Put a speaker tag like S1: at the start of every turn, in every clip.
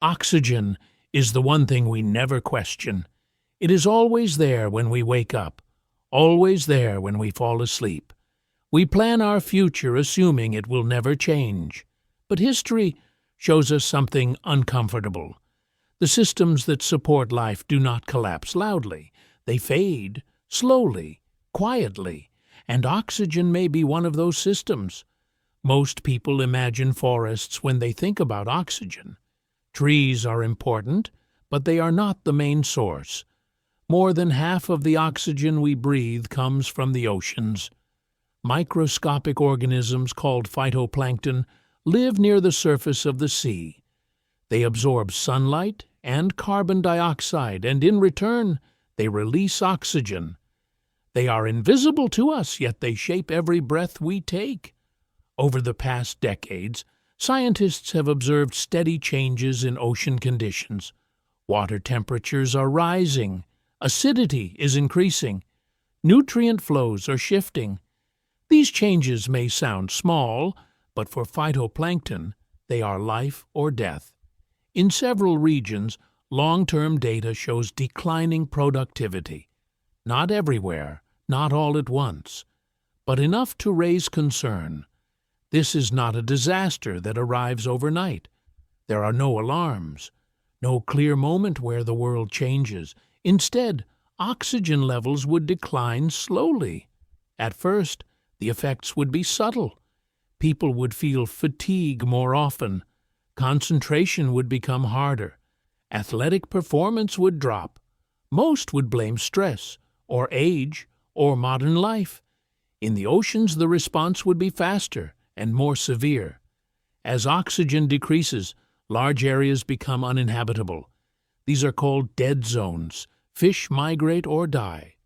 S1: Oxygen is the one thing we never question. It is always there when we wake up, always there when we fall asleep. We plan our future assuming it will never change. But history shows us something uncomfortable. The systems that support life do not collapse loudly. They fade, slowly, quietly, and oxygen may be one of those systems. Most people imagine forests when they think about oxygen. Trees are important, but they are not the main source. More than half of the oxygen we breathe comes from the oceans. Microscopic organisms called phytoplankton live near the surface of the sea. They absorb sunlight and carbon dioxide, and in return, they release oxygen. They are invisible to us, yet they shape every breath we take. Over the past decades, scientists have observed steady changes in ocean conditions. Water temperatures are rising, acidity is increasing, nutrient flows are shifting. These changes may sound small, but for phytoplankton, they are life or death. In several regions, long-term data shows declining productivity. Not everywhere, not all at once, but enough to raise concern. This is not a disaster that arrives overnight. There are no alarms, no clear moment where the world changes. Instead, oxygen levels would decline slowly. At first, the effects would be subtle. People would feel fatigue more often. Concentration would become harder. Athletic performance would drop. Most would blame stress, or age, or modern life. In the oceans, the response would be faster and more severe. As oxygen decreases, large areas become uninhabitable. These are called dead zones. Fish migrate or die.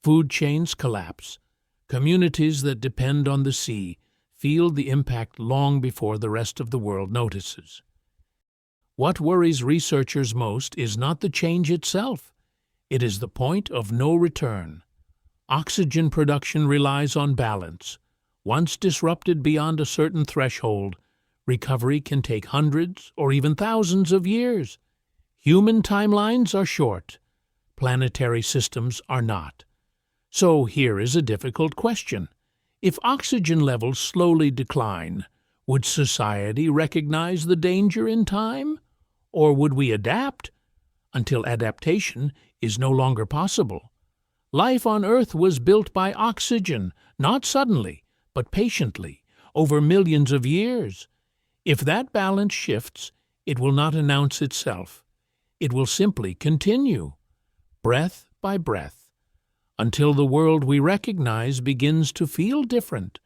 S1: Food chains collapse. Communities that depend on the sea feel the impact long before the rest of the world notices. What worries researchers most is not the change itself. It is the point of no return. Oxygen production relies on balance. Once disrupted beyond a certain threshold, recovery can take hundreds or even thousands of years. Human timelines are short. Planetary systems are not. So here is a difficult question. If oxygen levels slowly decline, would society recognize the danger in time? Or would we adapt until adaptation is no longer possible? Life on Earth was built by oxygen, not suddenly, but patiently, over millions of years. If that balance shifts, it will not announce itself. It will simply continue, breath by breath, until the world we recognize begins to feel different,